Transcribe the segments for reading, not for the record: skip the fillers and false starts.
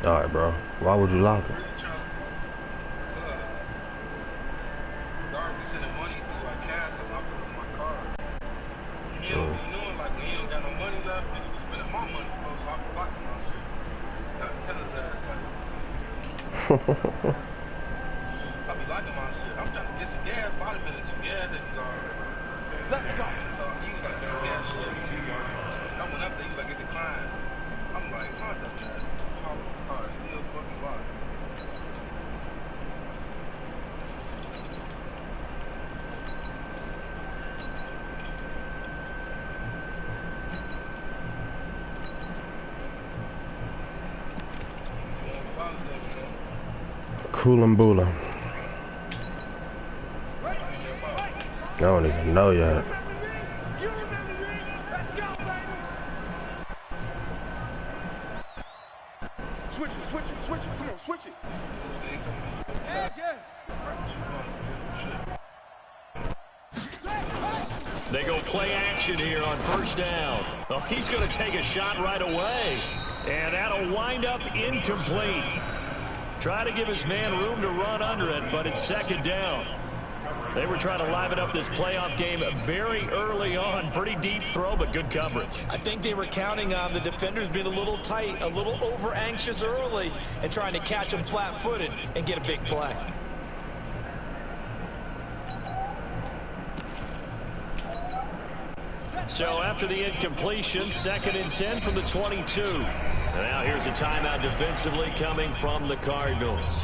All right, bro. Why would you lock him? Guard be sending money through like cash. I put it on my card. And he don't be knowing like when he don't got no money left, nigga be spending my money, bro. So I be blocking my shit. Gotta tell his ass like. I be locking my shit. I'm trying to get some gas. 5 minutes, 2 gas niggas already. Let's go. So he was like 6 gas shit. I went up there, he was like, it declined. I'm like, my dumb ass. Car is still fucking locked. Cool and Bula. I don't even know yet. Switch it. Come on, switch it. They go play action here on first down. Oh, he's going to take a shot right away. And that'll wind up incomplete. Try to give his man room to run under it, but it's second down. They were trying to liven up this playoff game very early on. Pretty deep throw, but good coverage. I think they were counting on the defenders being a little tight, a little over-anxious early, and trying to catch them flat-footed and get a big play. So after the incompletion, 2nd and 10 from the 22. And now here's a timeout defensively coming from the Cardinals.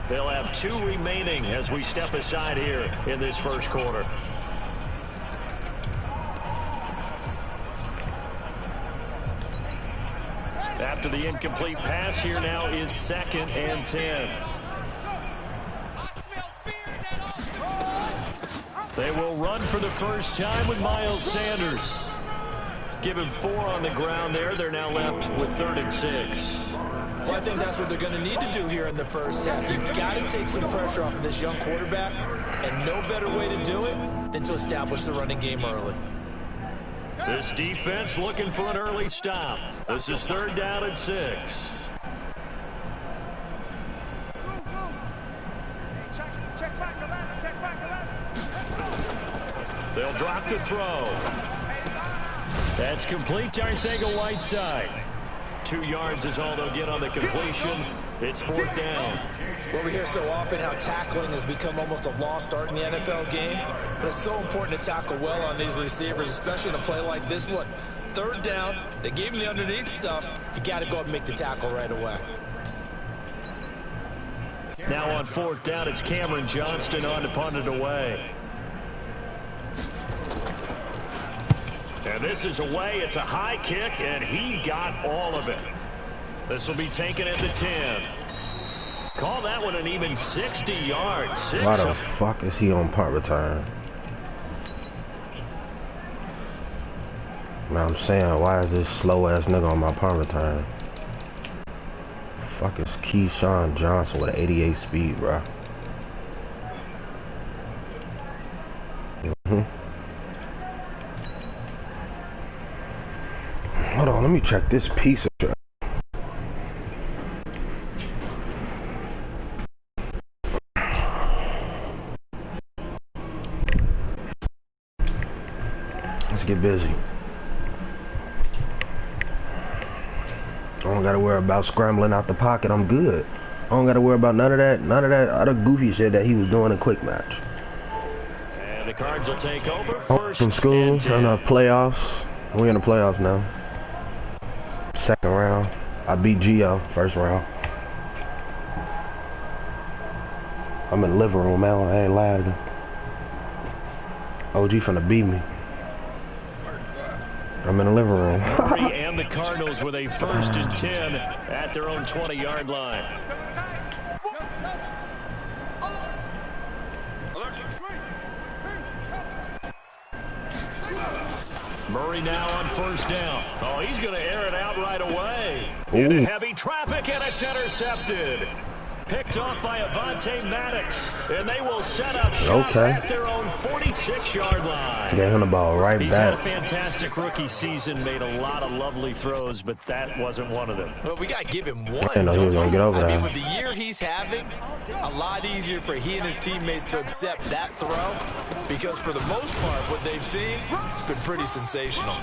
They'll have 2 remaining as we step aside here in this first quarter. After the incomplete pass, here now is 2nd and 10. They will run for the first time with Miles Sanders. Give him 4 on the ground there. They're now left with 3rd and 6. Well, I think that's what they're going to need to do here in the first half. You've got to take some pressure off of this young quarterback, and no better way to do it than to establish the running game early. This defense looking for an early stop. This is 3rd down and 6. They'll drop the throw. That's complete to Arcega-Whiteside. 2 yards is all they'll get on the completion. It's 4th down. Well, we hear so often how tackling has become almost a lost art in the NFL game, but it's so important to tackle well on these receivers, especially in a play like this one. 3rd down, they gave him the underneath stuff. You got to go and make the tackle right away. Now on 4th down, it's Cameron Johnston on to punt it away. And this is away. It's a high kick, and he got all of it. This will be taken at the 10. Call that one an even 60 yards. Why the fuck is he on punt return? Man, I'm saying, why is this slow-ass nigga on my punt return? Fuck is Keyshawn Johnson with an 88 speed, bro. Hold on, let me check this piece of shit. Let's get busy. I don't gotta worry about scrambling out the pocket. I'm good. I don't gotta worry about none of that other goofy shit that he was doing in quick match. And the Cards will take over first from school in the playoffs. We're in the playoffs now. 2nd round. I beat Gio 1st round. I'm in the living room, man. I ain't lying. OG finna beat me. I'm in the living room. Murray and the Cardinals with a 1st and 10 at their own 20-yard line. Murray now on 1st down. Oh, he's going to air it out right away. Into heavy traffic, and it's intercepted. picked off by Avonte Maddox. And they will set up shop at their own 46-yard line. Get him the ball right He's back. had a fantastic rookie season, made a lot of lovely throws, but that wasn't one of them. Well, we got to give him one. I know he was going to get over I mean, that. with the year he's having, a lot easier for he and his teammates to accept that throw because for the most part, what they've seen, it's been pretty sensational.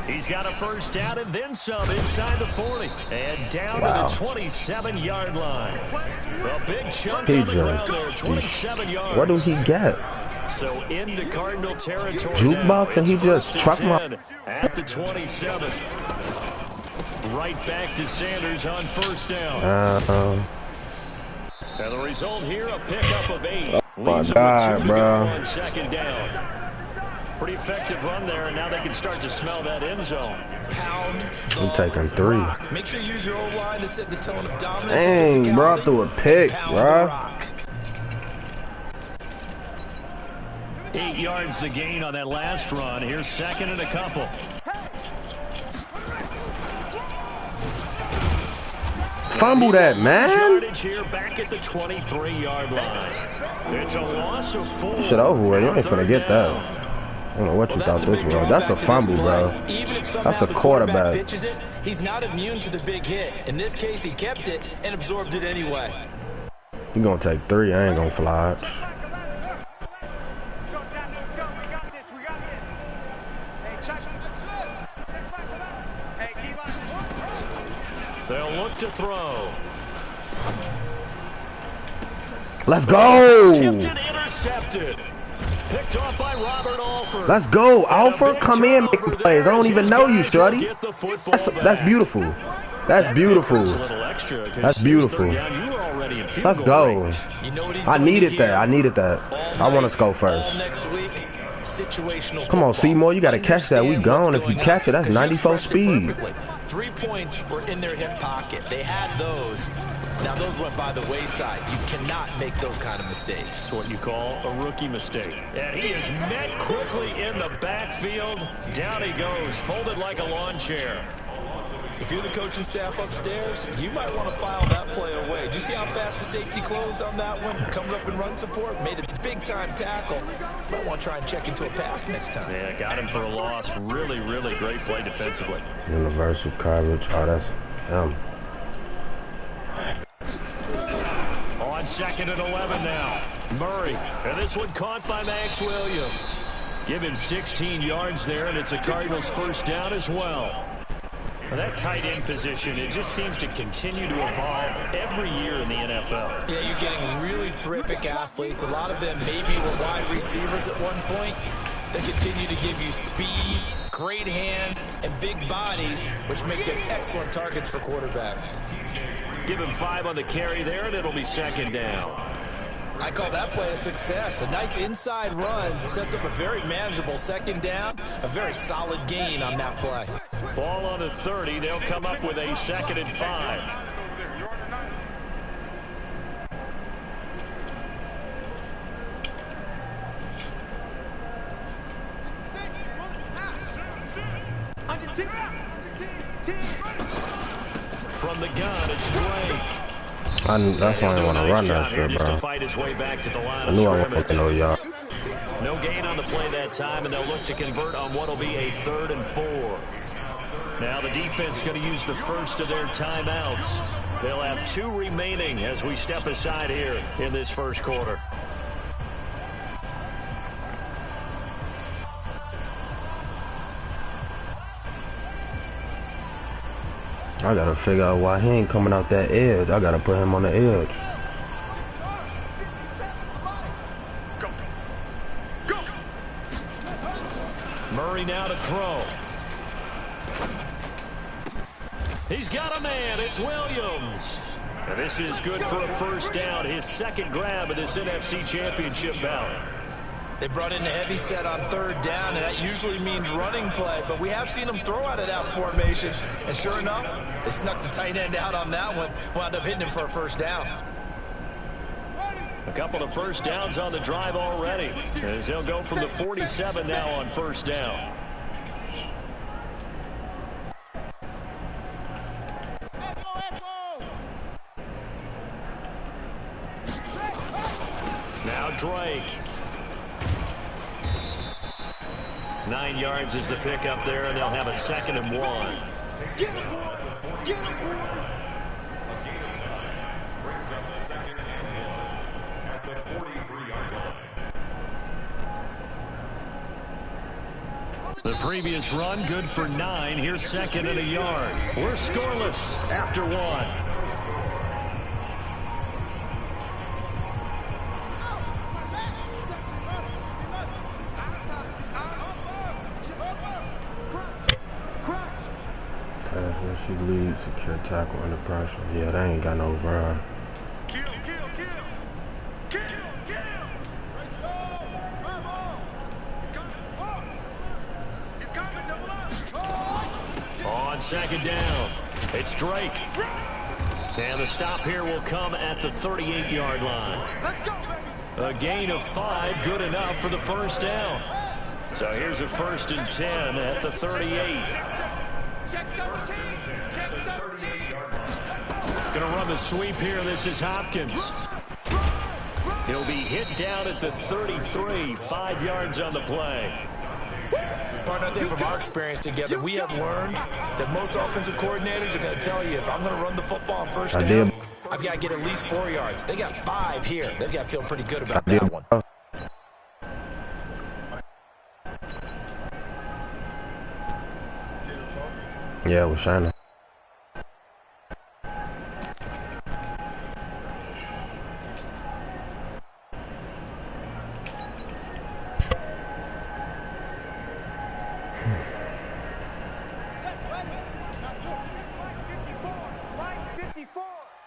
He's got a first down and then some inside the 40 and down to the 27-yard line. A big chunk on the ground there, 27 yards. What do he get? So into Cardinal territory. Jukebox, and he just trucked my at the 27. Right back to Sanders on first down. And the result here, a pickup of 8. My God, bro. On second down. Pretty effective run there, and now they can start to smell that end zone. Pound. I'm taking 3. Rock. Make sure you use your O-line to set the tone of dominance. Dang, bro, threw a pick, bro. 8 yards the gain on that last run. Here's second and a couple. Fumble that, man. Yardage here back at the 23-yard line. It's a loss of 4. Shit over with. You ain't finna get that. I don't know what you thought this was. That's a fumble, bro. That's a quarterback. Pitches it, he's not immune to the big hit. In this case, he kept it and absorbed it anyway. You gonna take 3. I ain't gonna fly. They'll look to throw. Let's go. Tipped and intercepted. Picked off by Robert Alford. Let's go, Alford. Come in, make the plays. I don't even know you, shorty. That's beautiful. That's beautiful. That's beautiful. Let's go. I needed that. I needed that. I want us to go first. Come on, Seymour. You got to catch that. We gone. If you catch it, that's 94 speed. 3 points were in their hip pocket. They had those. Now, those went by the wayside. You cannot make those kind of mistakes. It's what you call a rookie mistake. And he is met quickly in the backfield. Down he goes, folded like a lawn chair. If you're the coaching staff upstairs, you might want to file that play away. Do you see how fast the safety closed on that one? Coming up in run support, made a big-time tackle. Might want to try and check into a pass next time. Yeah, got him for a loss. Really, really great play defensively. Universal coverage. Oh, that's On second and 11 now. Murray. And this one caught by Max Williams. Give him 16 yards there, and it's a Cardinals first down as well. That tight end position, it just seems to continue to evolve every year in the NFL. Yeah, you're getting really terrific athletes. A lot of them maybe were wide receivers at one point. They continue to give you speed, great hands, and big bodies, which make them excellent targets for quarterbacks. Give him 5 on the carry there, and it'll be second down. I call that play a success. A nice inside run sets up a very manageable second down. A very solid gain on that play. Ball on the 30. They'll come up with a second and 5. From the gun, it's Drake. That's why I didn't want to run that shit, just bro. to fight his way back to the line I knew I wasn't no yard. No gain on the play that time, and they'll look to convert on what will be a 3rd and 4. Now the defense going to use the first of their timeouts. They'll have 2 remaining as we step aside here in this first quarter. I gotta figure out why he ain't coming out that edge. I gotta put him on the edge. Murray now to throw. He's got a man. It's Williams. And this is good for a first down. His second grab of this NFC Championship bout. They brought in the heavy set on 3rd down, and that usually means running play. But we have seen them throw out of that formation. And sure enough, they snuck the tight end out on that one. Wound up hitting him for a first down. A couple of first downs on the drive already, as they'll go from the 47 now on first down. Drake. 9 yards is the pickup there, and they'll have a 2nd and 1. Get him, boy. Get him, boy. Brings up 2nd and 1 at the 43-yard line. The previous run, good for 9. Here's 2nd and a yard. We're scoreless after 1. She leads, secure tackle under pressure. Yeah, they ain't got no run. Kill, kill, kill. Kill, kill. Race on. Drive on. He's coming. Oh. He's coming. Double up. On 2nd down, it's Drake. And the stop here will come at the 38-yard line. Let's go, baby. A gain of 5, good enough for the 1st down. So here's a 1st and 10 at the 38. Check 13. Check 13. Going to run the sweep here. This is Hopkins. He'll be hit down at the 33, 5 yards on the play. Partner, I think from our experience together, we have learned that most offensive coordinators are going to tell you, if I'm going to run the football on 1st down, I've got to get at least 4 yards. They got 5 here. They've got to feel pretty good about that one. Yeah, it was shining.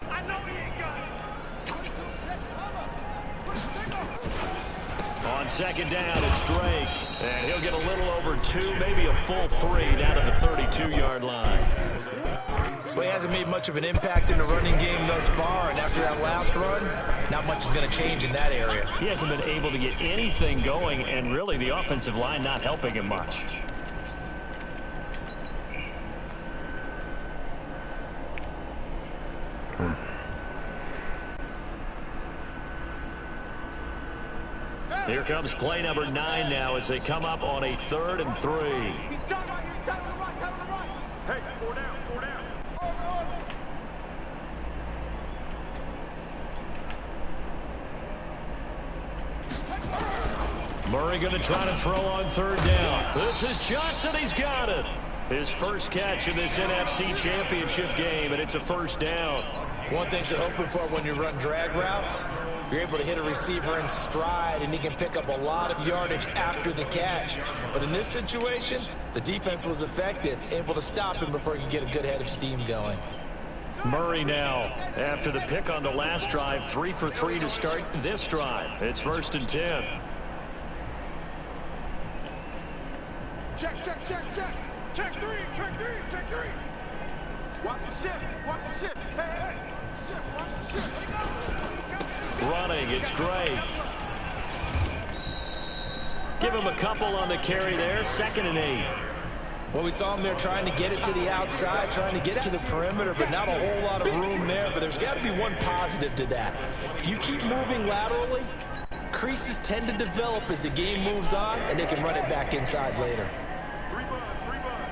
I know he ain't got it. On 2nd down, it's Drake. And he'll get a little over 2, maybe a full 3 down to the 32-yard line. Well, he hasn't made much of an impact in the running game thus far, and after that last run, not much is going to change in that area. He hasn't been able to get anything going, and really the offensive line not helping him much. Here comes play number 9 now as they come up on a 3rd and 3. He's down right here. He's down to the right. Down to the right. Hey, 4 down. 4 down. Murray going to try to throw on 3rd down. This is Johnson. He's got it. His first catch in this NFC Championship game, and it's a 1st down. One thing you're hoping for when you run drag routes, you're able to hit a receiver in stride, and he can pick up a lot of yardage after the catch. But in this situation, the defense was effective, able to stop him before he could get a good head of steam going. Murray now, after the pick on the last drive, 3 for 3 to start this drive. It's 1st and 10. Check, check, check, check. Check 3, check 3, check 3. Watch the shift, watch the shift. Hey, hey, shift, watch the shift. Let it go. Running, it's Drake. Give him a couple on the carry there, 2nd and 8. Well, we saw him there trying to get it to the outside, trying to get to the perimeter, but not a whole lot of room there. But there's got to be one positive to that. If you keep moving laterally, creases tend to develop as the game moves on, and they can run it back inside later. 3 bud, 3 bud.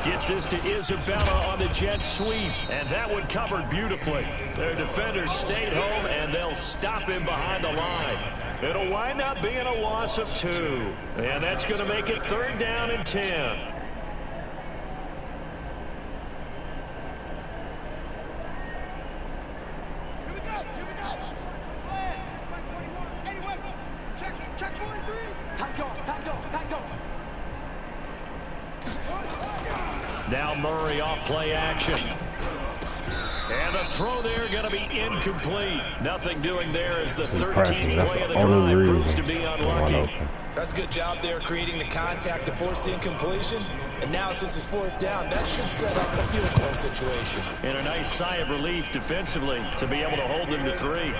Gets this to Isabella on the jet sweep, and that one covered beautifully. Their defenders stayed home, and they'll stop him behind the line. It'll wind up being a loss of 2, and that's going to make it 3rd down and 10. Here we go, here we go. Anyway, check 43. Tight go, tight go, tight go. Now Murray off play action. And the throw there going to be incomplete. Nothing doing there as the 13th play of the drive proves to be unlucky. That's a good job there creating the contact to force the incompletion. And now since it's 4th down, that should set up a field goal situation. And a nice sigh of relief defensively to be able to hold them to 3.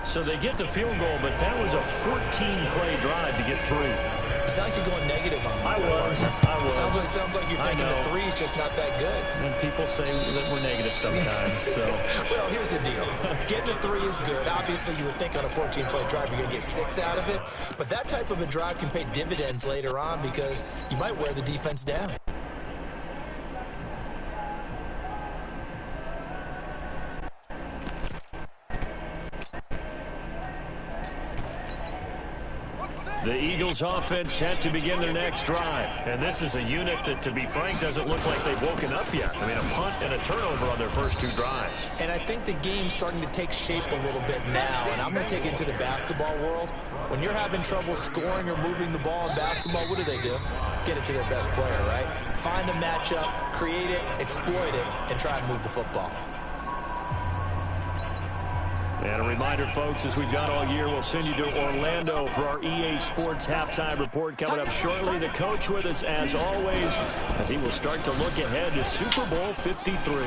So they get the field goal, but that was a 14-play drive to get 3. You sound like you're going negative on me. I was. It sounds like you're thinking the three's just not that good. And people say that we're negative sometimes. So. Well, here's the deal. Getting a three is good. Obviously, you would think on a 14-play drive you're going to get 6 out of it. But that type of a drive can pay dividends later on because you might wear the defense down. The Eagles offense set to begin their next drive. And this is a unit that, to be frank, doesn't look like they've woken up yet. I mean, a punt and a turnover on their first 2 drives. And I think the game's starting to take shape a little bit now. And I'm going to take it to the basketball world. When you're having trouble scoring or moving the ball in basketball, what do? Get it to their best player, right? Find a matchup, create it, exploit it, and try and move the football. And a reminder, folks, as we've done all year, we'll send you to Orlando for our EA Sports halftime report coming up shortly. The coach with us, as always, and he will start to look ahead to Super Bowl 53.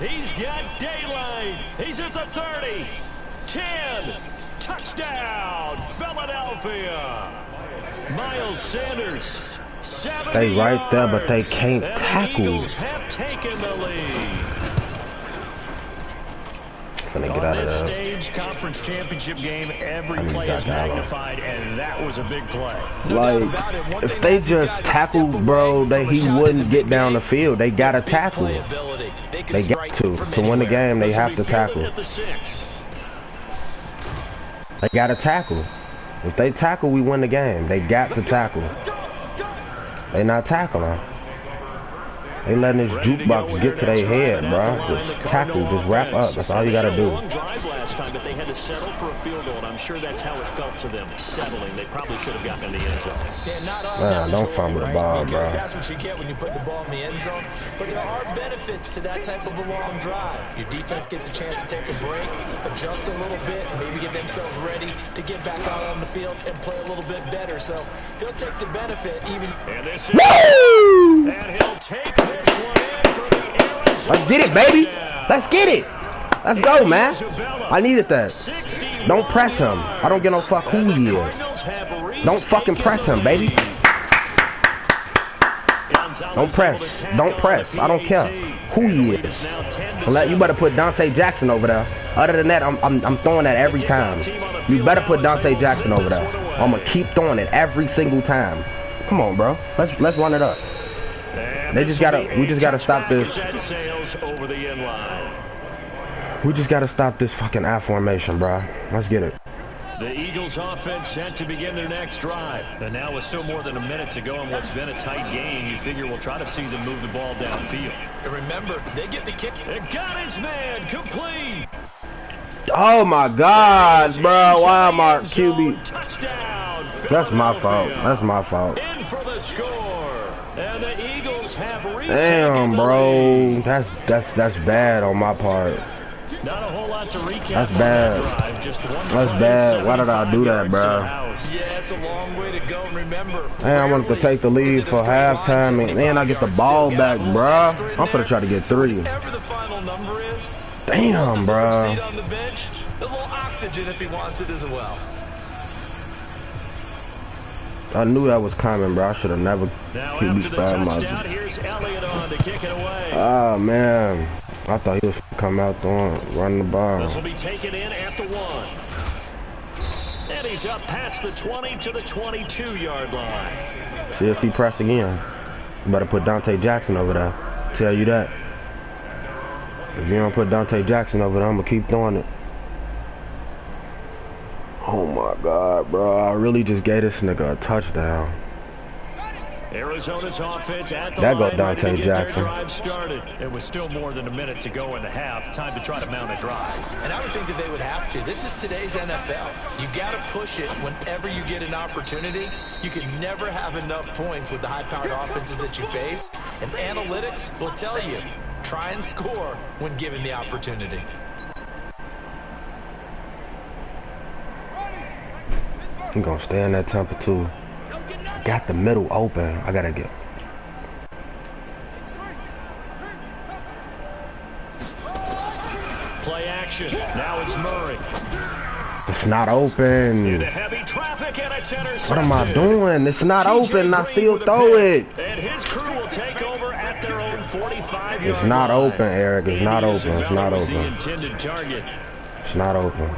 He's got daylight. He's at the 30. 10. Touchdown, Philadelphia. Miles Sanders. 70 They right there, but they yards. can't And tackle. The Eagles have taken the lead. Get On out of this there. stage, conference championship game, every I need play that is dollar. magnified, and that was a big play. Like, if they just tackled, bro, he wouldn't get down the field. They gotta tackle. They got to win the game. They have to tackle. At the 6. They gotta tackle. If they tackle, we win the game. They got to tackle. They not tackling. They letting this jukebox get to their head, bro. Just tackle, just wrap up. That's all you gotta do. Long drive last time, but they had to settle for a field goal, and I'm sure that's how it felt to them, settling. They probably should have gotten in the end zone. Yeah, not on Man, don't fumble the ball, because bro. that's what you get when you put the ball in the end zone. But there are benefits to that type of a long drive. Your defense gets a chance to take a break, adjust a little bit, maybe get themselves ready to get back out on the field and play a little bit better. So they'll take the benefit even. And this is, Woo! and he'll take this one in for the Arizona Let's get it, baby. touchdown. Let's get it. Let's go, man. I needed that. 61 Don't press him. I don't give no fuck who he is. Cardinals have Don't fucking retaken press the him, baby. lead. Gonzalez Don't press. able to tackle Don't on press. the I don't care PAT. who he Lead is. now 10-7. Unless you better put Dante Jackson over there. Other than that, I'm throwing that every time. You better put Dante Jackson over there. I'm gonna keep throwing it every single time. Come on, bro. Let's run it up. And They this just will gotta- be we a just gotta stop touchback this. as that sails over the end line. We just gotta stop this fucking I formation, bro. Let's get it. The Eagles offense set to begin their next drive. And now with still more than a minute to go in what's been a tight game, you figure we'll try to see them move the ball downfield. And remember, they get the kick. And got his man complete. Oh my God, bro. Why am I QB? Touchdown. That's my fault. Philadelphia. That's my fault. In for the score. And the Eagles have retaken Damn, the bro. lead. That's bad on my part. Not a whole lot to recap. That's on bad. that drive. Just one That's play, bad. Why did I do that, 75 yards to bro? the house. Yeah, it's a long way to go. And remember, Man, I wanted to take the lead for halftime, and then I get the ball back, bruh. I'm finna try to get 3. Whatever the final number is, Damn, seat bruh. on the bench, a little oxygen if he wants it as well. I knew that was coming, bro. I should have never Now QB after the spam touchdown, my. here's Elliott on to kick it away. Ah, man. I thought he was come out throwing, running the ball. This will be taken in at the 1. And he's up past the 20 to the 22-yard line. See if he press again. You better put Dante Jackson over there. Tell you that. If you don't put Dante Jackson over there, I'm gonna keep throwing it. Oh my God, bro. I really just gave this nigga a touchdown. Arizona's offense at the There go line, Dante ready to get Jackson. their drive started. It was still more than a minute to go in the half. Time to try to mount a drive. And I would think that they would have to. This is today's NFL. You got to push it whenever you get an opportunity. You can never have enough points with the high-powered offenses that you face. And analytics will tell you, try and score when given the opportunity. I'm gonna stay in that temper too. I got the middle open. I gotta get. Play action. Now it's Murray. It's not open. Into heavy traffic, and it's intercepted. What am I doing? It's not open. I still throw it. And his crew will take over at their own 45-yard line. It's not open, Eric. It's not open. It's not open. The intended target. It's not open.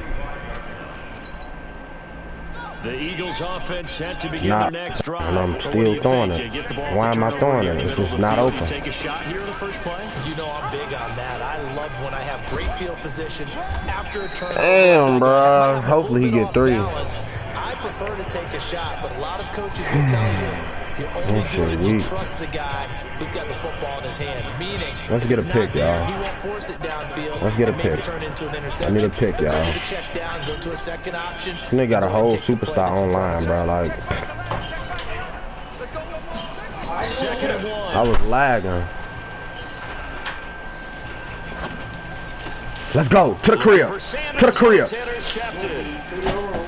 The Eagles offense set to begin their next drive. And I'm still throwing it. Why am I throwing it? It's just not open. Take a shot here in the first play. You know I'm big on that. I love when I have great field position after a turnover. Damn, bro. Hopefully he get 3. I prefer to take a shot, but a lot of coaches will tell you you only do it if you trust the guy who's got the football in his hands. Meaning, let's get a pick, y'all. He won't force it downfield. Let's get a pick. Turn into an interception. I need a pick, y'all. Check down, go to a second option. They got a whole superstar online, bro. Like, second and 1. I was lagging. Let's go to the crib. To the crib.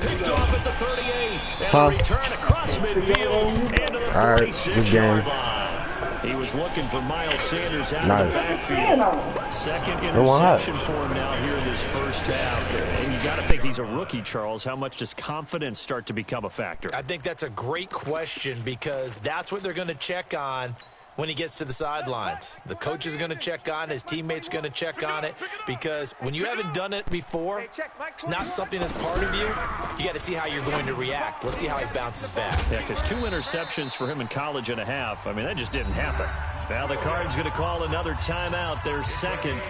Picked off at the 38. Huh? Return across midfield into the 46-yard line. He was looking for Miles Sanders out of the backfield. Second interception for him now here in this first half. And you got to think he's a rookie, Charles. How much does confidence start to become a factor? I think that's a great question because that's what they're going to check on when he gets to the sidelines. The coach is going to check on it. His teammates are going to check on it because when you haven't done it before, it's not something that's part of you. You got to see how you're going to react. Let's see how he bounces back. Yeah, because 2 interceptions for him in college and a half. I mean, that just didn't happen. Now the Cards going to call another timeout, their second,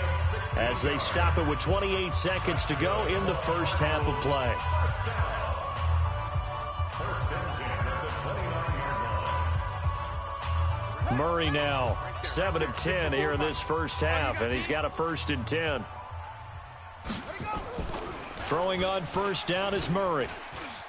as they stop it with 28 seconds to go in the first half of play. Murray now 7 of 10 here in this first half, and he's got a 1st and 10. Throwing on first down is Murray.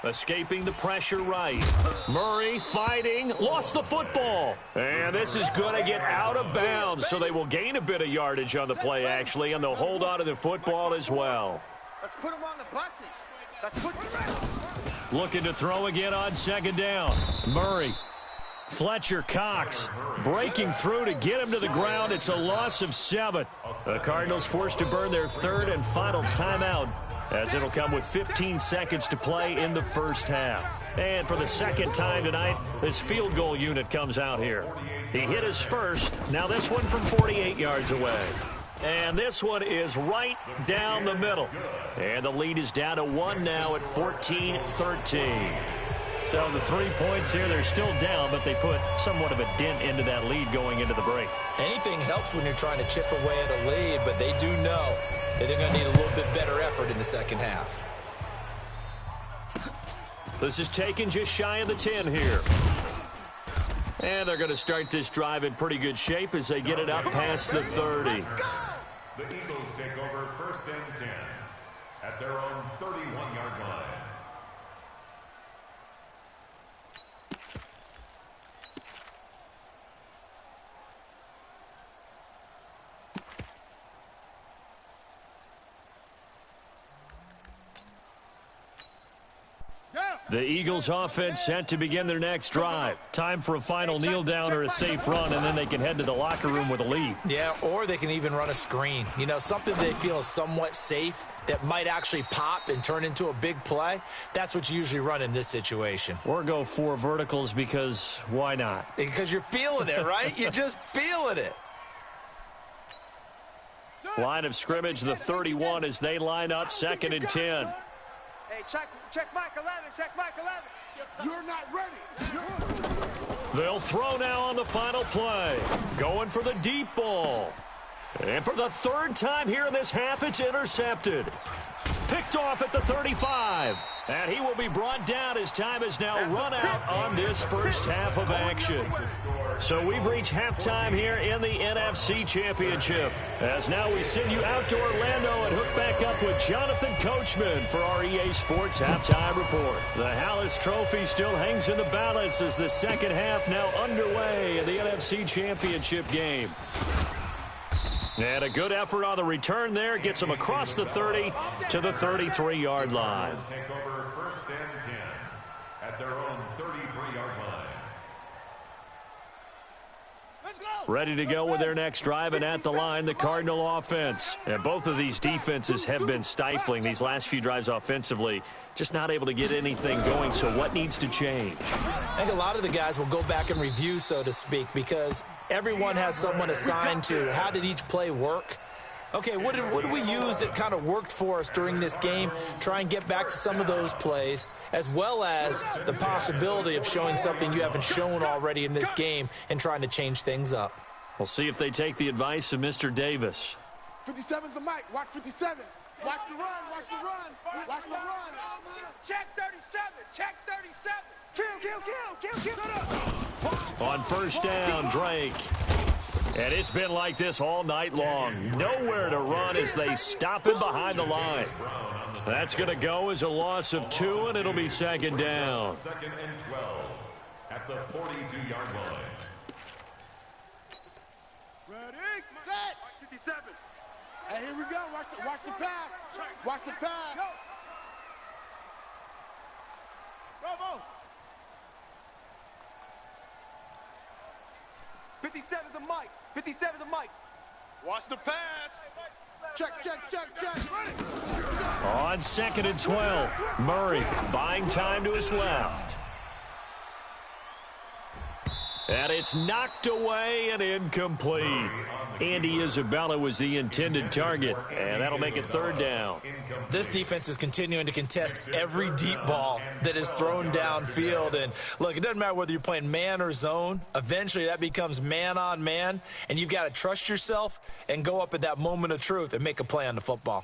Escaping the pressure right. Murray fighting, lost the football. And this is going to get out of bounds, so they will gain a bit of yardage on the play, actually, and they'll hold on to the football as well. Let's put them on the buses. Let's put them Looking to throw again on second down. Murray. Fletcher Cox breaking through to get him to the ground. It's a loss of 7. The Cardinals forced to burn their 3rd and final timeout, as it'll come with 15 seconds to play in the first half. And for the second time tonight, this field goal unit comes out here. He hit his first. Now this one from 48 yards away. And this one is right down the middle. And the lead is down to 1 now at 14-13. So the 3 points here, they're still down, but they put somewhat of a dent into that lead going into the break. Anything helps when you're trying to chip away at a lead, but they do know that they're going to need a little bit better effort in the second half. This is taken just shy of the 10 here. And they're going to start this drive in pretty good shape as they get it up past the 30. The Eagles take over 1st and 10 at their own 31-yard line. The Eagles offense set to begin their next drive. Time for a final kneel down or a safe run, and then they can head to the locker room with a lead. Yeah, or they can even run a screen. You know, something they feel is somewhat safe that might actually pop and turn into a big play. That's what you usually run in this situation. Or go 4 verticals because why not? Because you're feeling it, right? You're just feeling it. Line of scrimmage, the 31 as they line up 2nd and 10. Hey, check Mike 11, check Mike 11. You're not ready. They'll throw now on the final play. Going for the deep ball. And for the 3rd time here in this half, it's intercepted. Picked off at the 35. And he will be brought down as time has now run out on this first half of action. So we've reached halftime here in the NFC Championship. As now we send you out to Orlando and hook back up with Jonathan Coachman for our EA Sports Halftime Report. The Hallis Trophy still hangs in the balance as the second half now underway in the NFC Championship game. And a good effort on the return there gets them across the 30 to the 33-yard line. Take over 1st and 10 at their own 33-yard line. Ready to go with their next drive, and at the line, the Cardinal offense. And both of these defenses have been stifling these last few drives offensively. Just not able to get anything going, so what needs to change? I think a lot of the guys will go back and review, so to speak, because everyone has someone assigned to how did each play work. Okay, what did we use that kind of worked for us during this game? Try and get back to some of those plays, as well as the possibility of showing something you haven't shown already in this game and trying to change things up. We'll see if they take the advice of Mr. Davis. 57's the mic. Watch 57. Watch the run. Watch the run. Watch the run. Check 37. Check 37. Kill. On first down, Drake. And it's been like this all night long. Nowhere to run as they stop him behind the line. That's going to go as a loss of 2, and it'll be second down. Second and 12 at the 42-yard line. Ready, set. 57. Hey, here we go. Watch the pass. Watch the pass. Go. Bravo. 57 the mic. 57 the mic. Watch the pass. Check. Ready. On second and 12, Murray buying time to his left. And it's knocked away and incomplete. Andy Isabella was the intended target, and that'll make it third down. This defense is continuing to contest every deep ball that is thrown downfield. And, look, it doesn't matter whether you're playing man or zone. Eventually, that becomes man-on-man, and you've got to trust yourself and go up at that moment of truth and make a play on the football.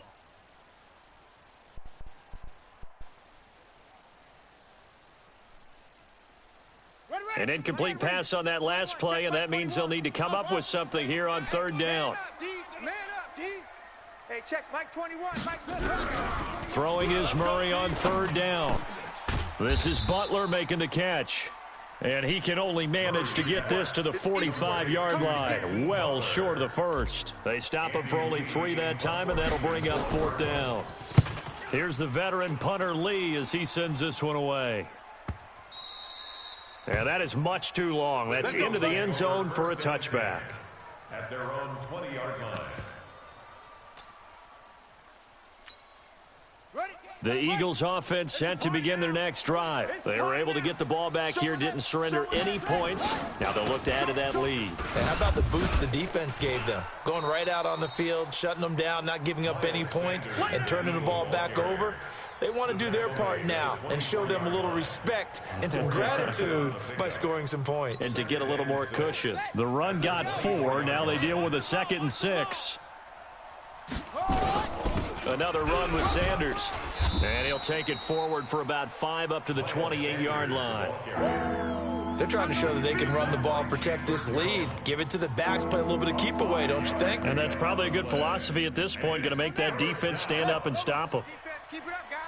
An incomplete pass on that last play, and that means they'll need to come up with something here on third down. Man up, D. Hey, check Mike 21. Throwing is Murray on third down. This is Butler making the catch. And he can only manage to get this to the 45-yard line. Well short of the first. They stop him for only 3 that time, and that'll bring up fourth down. Here's the veteran punter Lee as he sends this one away. And that is much too long. That's into the end zone for a touchback. At their own 20-yard line. The Eagles offense set to begin their next drive. They were able to get the ball back here, didn't surrender any points. Now they'll look to add to that lead. And how about the boost the defense gave them? Going right out on the field, shutting them down, not giving up any points, and turning the ball back over. They want to do their part now and show them a little respect and some gratitude by scoring some points. And to get a little more cushion. The run got 4. Now they deal with a 2nd and 6. Another run with Sanders. And he'll take it forward for about 5 up to the 28-yard line. They're trying to show that they can run the ball and protect this lead. Give it to the backs, play a little bit of keep away, don't you think? And that's probably a good philosophy at this point, going to make that defense stand up and stop them. Keep it up, guys.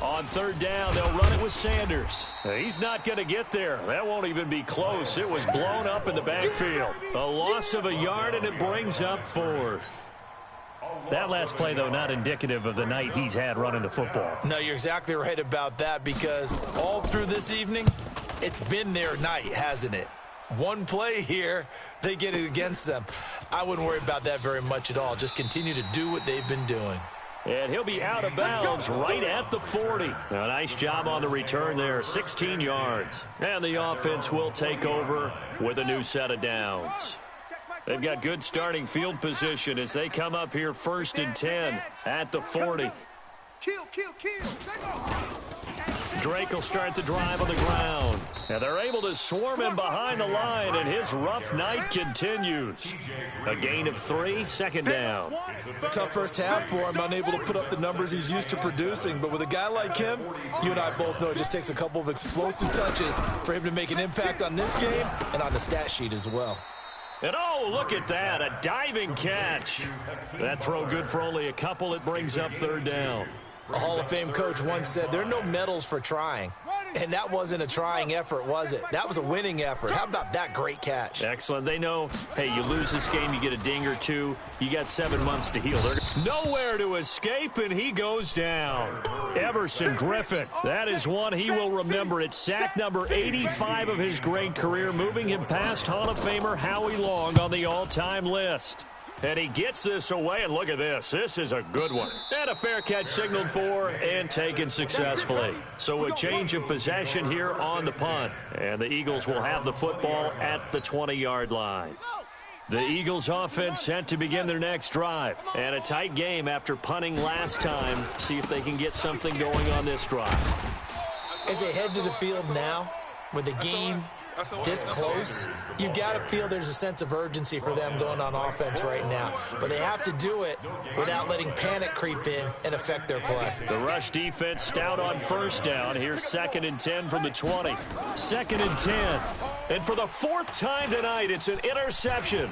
On third down, they'll run it with Sanders. He's not going to get there. That won't even be close. It was blown up in the backfield. A loss of a yard, and it brings up 4th. That last play, though, not indicative of the night he's had running the football. No, you're exactly right about that, because all through this evening, it's been their night, hasn't it? One play here, they get it against them. I wouldn't worry about that very much at all. Just continue to do what they've been doing. And he'll be out of bounds right at the 40. A nice job on the return there, 16 yards. And the offense will take over with a new set of downs. They've got good starting field position as they come up here 1st and 10 at the 40. Kill. Drake will start the drive on the ground. And they're able to swarm him behind the line, and his rough night continues. A gain of 3, 2nd down. Tough first half for him, unable to put up the numbers he's used to producing. But with a guy like him, you and I both know it just takes a couple of explosive touches for him to make an impact on this game and on the stat sheet as well. And oh, look at that, a diving catch. That throw good for only a couple. It brings up 3rd down. A Hall of Fame coach once said, there are no medals for trying. And that wasn't a trying effort, was it? That was a winning effort. How about that great catch? Excellent. They know, hey, you lose this game, you get a ding or two. You got 7 months to heal. They're nowhere to escape, and he goes down. Everson Griffin. That is one he will remember. It's sack number 85 of his great career, moving him past Hall of Famer Howie Long on the all-time list. And he gets this away, and look at this. This is a good one. And a fair catch signaled for and taken successfully. So a change of possession here on the punt. And the Eagles will have the football at the 20-yard line. The Eagles offense set to begin their next drive. And a tight game after punting last time. See if they can get something going on this drive. As they head to the field now, with the game this close, you've got to feel there's a sense of urgency for them going on offense right now. But they have to do it without letting panic creep in and affect their play. The rush defense stout on first down. Here's 2nd and 10 from the 20. 2nd and 10. And for the 4th time tonight, it's an interception.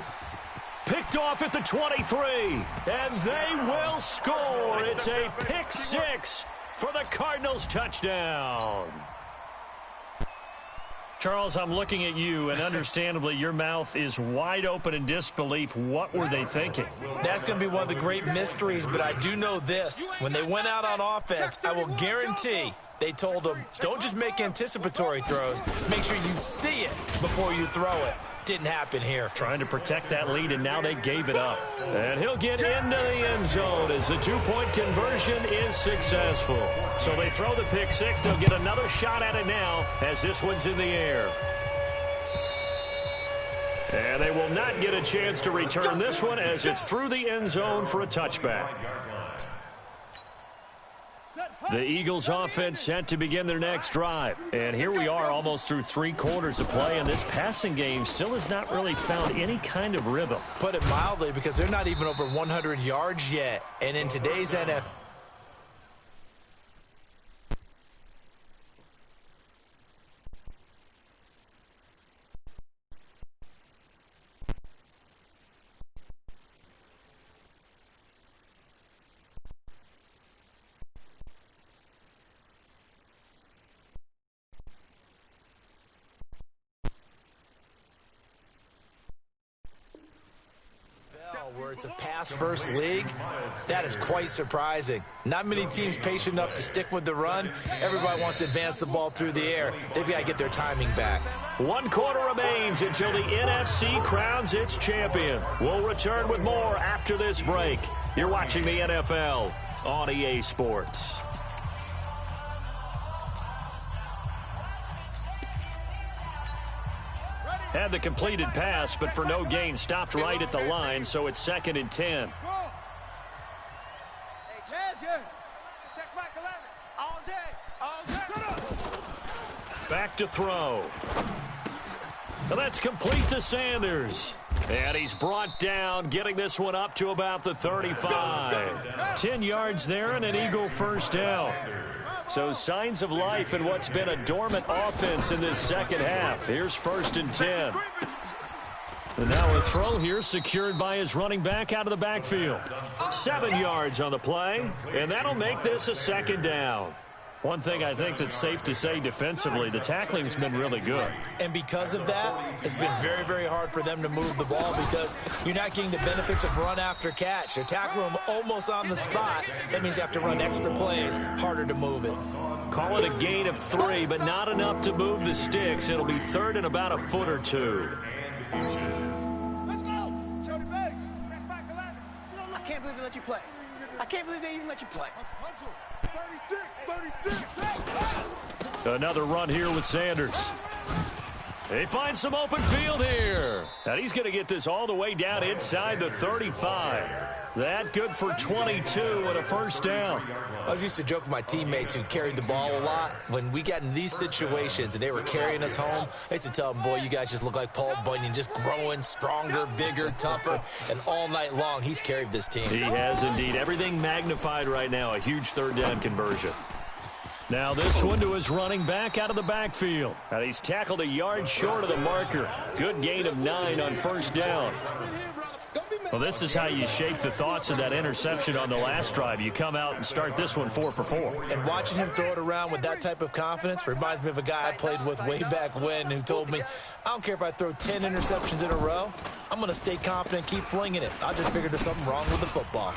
Picked off at the 23. And they will score. It's a pick 6 for the Cardinals touchdown. Charles, I'm looking at you, and understandably, your mouth is wide open in disbelief. What were they thinking? That's going to be one of the great mysteries, but I do know this. When they went out on offense, I will guarantee they told them, don't just make anticipatory throws. Make sure you see it before you throw it. Didn't happen here. Trying to protect that lead, and now they gave it up. And he'll get into the end zone as the 2-point conversion is successful. So they throw the pick 6. They'll get another shot at it now as this one's in the air. And they will not get a chance to return this one as it's through the end zone for a touchback. The Eagles offense set to begin their next drive. And here we are almost through 3 quarters of play, and this passing game still has not really found any kind of rhythm. Put it mildly, because they're not even over 100 yards yet. And in today's NFL, where it's a pass-first league, that is quite surprising. Not many teams patient enough to stick with the run. Everybody wants to advance the ball through the air. They've got to get their timing back. 1 quarter remains until the NFC crowns its champion. We'll return with more after this break. You're watching the NFL on EA Sports. Had the completed pass, but for no gain, stopped right at the line, so it's 2nd and 10. Back to throw. And that's complete to Sanders. And he's brought down, getting this one up to about the 35. 10 yards there and an Eagle first down. So signs of life in what's been a dormant offense in this second half. Here's 1st and 10. And now a throw here secured by his running back out of the backfield. 7 yards on the play, and that'll make this a 2nd down. One thing I think that's safe to say defensively, the tackling's been really good. And because of that, it's been very, very hard for them to move the ball because you're not getting the benefits of run after catch. They're tackling them almost on the spot. That means you have to run extra plays, harder to move it. Call it a gain of 3, but not enough to move the sticks. It'll be 3rd and about a foot or 2. Let's go! Jody Bates, check back 11. I can't believe they let you play. I can't believe they even let you play. 36. Another run here with Sanders. They find some open field here. And he's going to get this all the way down inside the 35. That good for 22 and a first down. I was used to joke with my teammates who carried the ball a lot. When we got in these situations and they were carrying us home, I used to tell them, boy, you guys just look like Paul Bunyan, just growing stronger, bigger, tougher. And all night long, he's carried this team. He has indeed. Everything magnified right now. A huge 3rd down conversion. Now this one to his running back out of the backfield. And he's tackled a yard short of the marker. Good gain of 9 on first down. Don't be Well, this is how you shape the thoughts of that interception on the last drive. You come out and start this one 4 for 4. And watching him throw it around with that type of confidence reminds me of a guy I played with way back when who told me, I don't care if I throw 10 interceptions in a row. I'm going to stay confident, keep flinging it. I just figured there's something wrong with the football.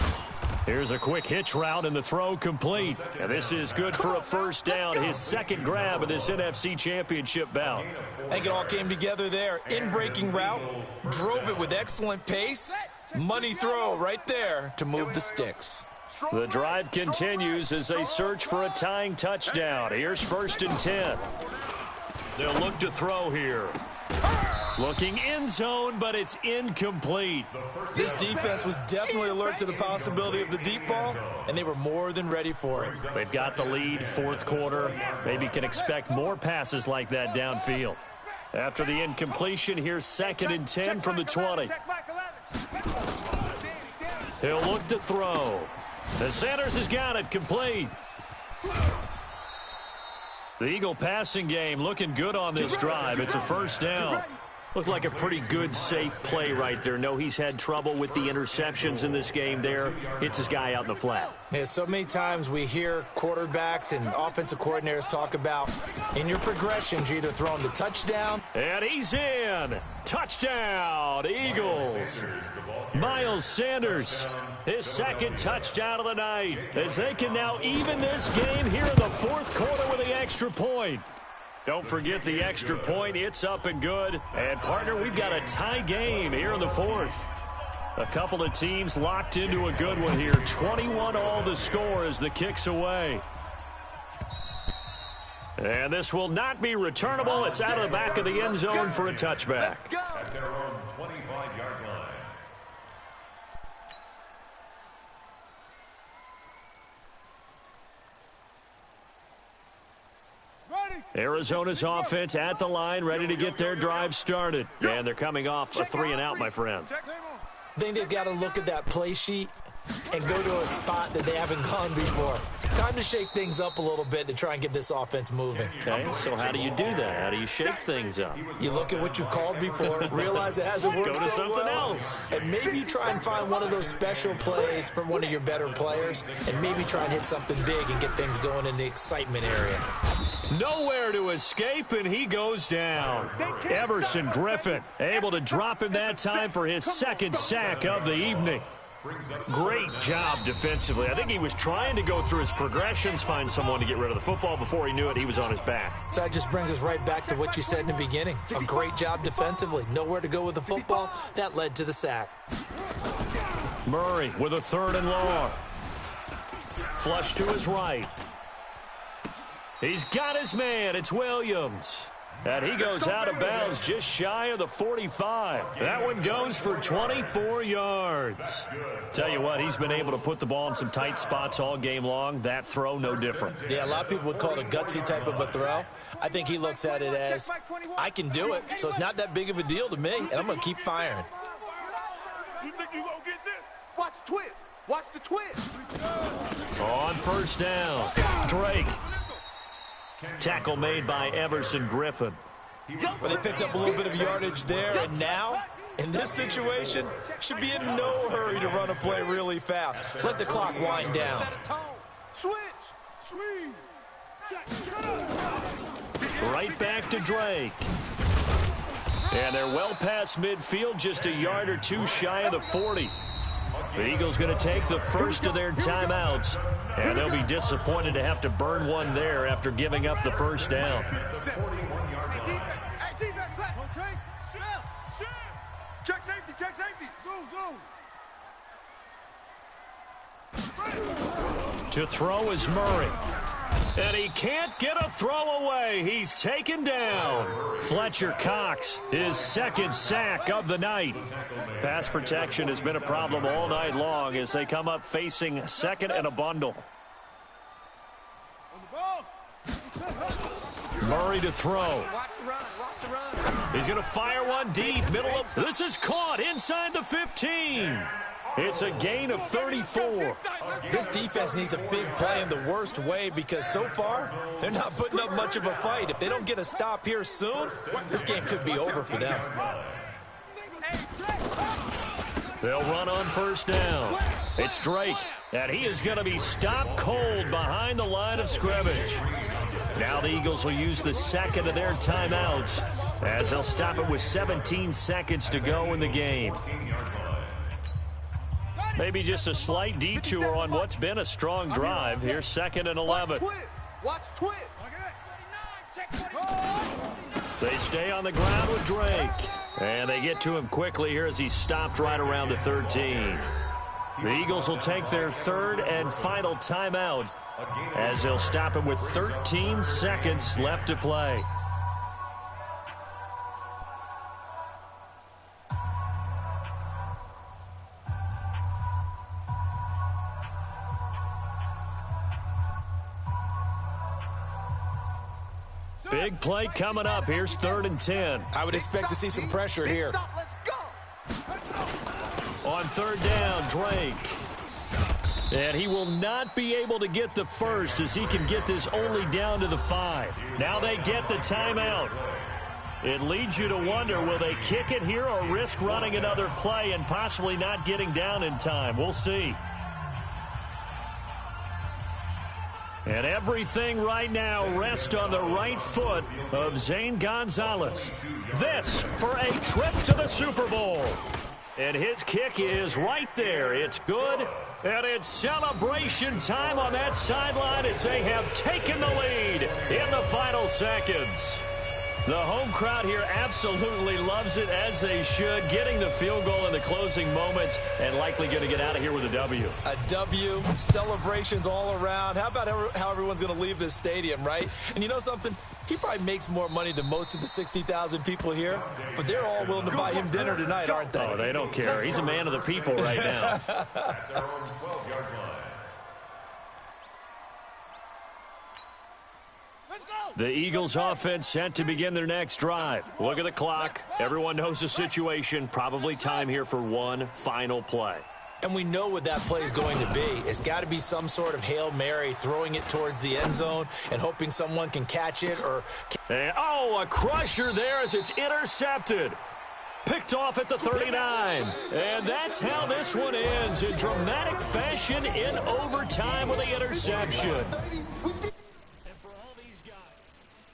Here's a quick hitch route and the throw complete. And this is good for a first down. His second grab of this NFC Championship bout. I think it all came together there. In-breaking route, drove it with excellent pace. Money throw right there to move the sticks. The drive continues as they search for a tying touchdown. Here's 1st and 10. They'll look to throw here. Looking end zone, but it's incomplete. This defense was definitely alert to the possibility of the deep ball, and they were more than ready for it. They've got the lead, 4th quarter. Maybe can expect more passes like that downfield. After the incompletion, here's 2nd and 10 from the 20. He'll look to throw. And Sanders has got it complete. The Eagle passing game looking good on this drive. It's a first down. Looked like a pretty good, safe play right there. No, he's had trouble with the interceptions in this game there. Hits his guy out in the flat. Yeah, so many times we hear quarterbacks and offensive coordinators talk about in your progressions, you're either throwing the touchdown. And he's in. Touchdown, Eagles. Miles Sanders, his 2nd touchdown of the night, as they can now even this game here in the 4th quarter with the extra point. Don't forget the extra point. It's up and good. And, partner, we've got a tie game here in the 4th. A couple of teams locked into a good one here. 21-all the score as the kick's away. And this will not be returnable. It's out of the back of the end zone for a touchback. At their own 25-yard line. Arizona's offense at the line, ready to get their drive started. And they're coming off a 3-and-out, my friend. I think they've got to look at that play sheet and go to a spot that they haven't gone before. Time to shake things up a little bit to try and get this offense moving. Okay, so how do you do that? How do you shake things up? You look at what you've called before, realize it hasn't worked Go to so something well, else. and maybe try and find one of those special plays from one of your better players, and maybe try and hit something big and get things going in the excitement area. Nowhere to escape, and he goes down. Everson Griffin able to drop him that time for his 2nd sack of the evening. Great job defensively. I think he was trying to go through his progressions, find someone to get rid of the football. Before he knew it, he was on his back. So that just brings us right back to what you said in the beginning. A great job defensively. Nowhere to go with the football. That led to the sack. Murray with a 3rd and long. Flush to his right. He's got his man. It's Williams. And he goes out of bounds just shy of the 45. That one goes for 24 yards. Tell you what, he's been able to put the ball in some tight spots all game long. That throw, no different. Yeah, a lot of people would call it a gutsy type of a throw. I think he looks at it as, I can do it, so it's not that big of a deal to me, and I'm going to keep firing. You think you gonna get this? Watch the twist. Watch the twist. On first down, Drake. Tackle made by Everson Griffin. But they picked up a little bit of yardage there, and now, in this situation, should be in no hurry to run a play really fast. Let the clock wind down. Switch. Swing. Right back to Drake. And they're well past midfield, just a yard or two shy of the 40. The Eagles going to take the first of their timeouts, and they'll be disappointed to have to burn one there after giving up the first down. Check safety. Check safety. Zoom. To throw is Murray. And he can't get a throw away. He's taken down. Fletcher Cox, his 2nd sack of the night. Pass protection has been a problem all night long as they come up facing 2nd and a bundle. Murray to throw. He's going to fire one deep. Middle of. This is caught inside the 15. It's a gain of 34. This defense needs a big play in the worst way because so far, they're not putting up much of a fight. If they don't get a stop here soon, this game could be over for them. They'll run on first down. It's Drake, and he is going to be stopped cold behind the line of scrimmage. Now the Eagles will use the second of their timeouts as they'll stop it with 17 seconds to go in the game. Maybe just a slight detour on what's been a strong drive. Here's 2nd and 11. Watch twist. They stay on the ground with Drake. And they get to him quickly here as he's stopped right around the 13. The Eagles will take their 3rd and final timeout as they'll stop it with 13 seconds left to play. Big play coming up. Here's 3rd and 10. I would expect to see some pressure here. Let's go. On 3rd down, Drake. And he will not be able to get the first as he can get this only down to the 5. Now they get the timeout. It leads you to wonder, will they kick it here or risk running another play and possibly not getting down in time? We'll see. And everything right now rests on the right foot of Zane Gonzalez. This for a trip to the Super Bowl. And his kick is right there. It's good. And it's celebration time on that sideline as they have taken the lead in the final seconds. The home crowd here absolutely loves it, as they should, getting the field goal in the closing moments and likely going to get out of here with a W. A W, celebrations all around. How about how everyone's going to leave this stadium, right? And you know something? He probably makes more money than most of the 60,000 people here, but they're all willing to buy him dinner tonight, aren't they? Oh, they don't care. He's a man of the people right now. The Eagles offense set to begin their next drive. Look at the clock. Everyone knows the situation. Probably time here for one final play. And we know what that play is going to be. It's got to be some sort of Hail Mary, throwing it towards the end zone and hoping someone can catch it. And, a crusher there as it's intercepted. Picked off at the 39. And that's how this one ends in dramatic fashion in overtime with the interception.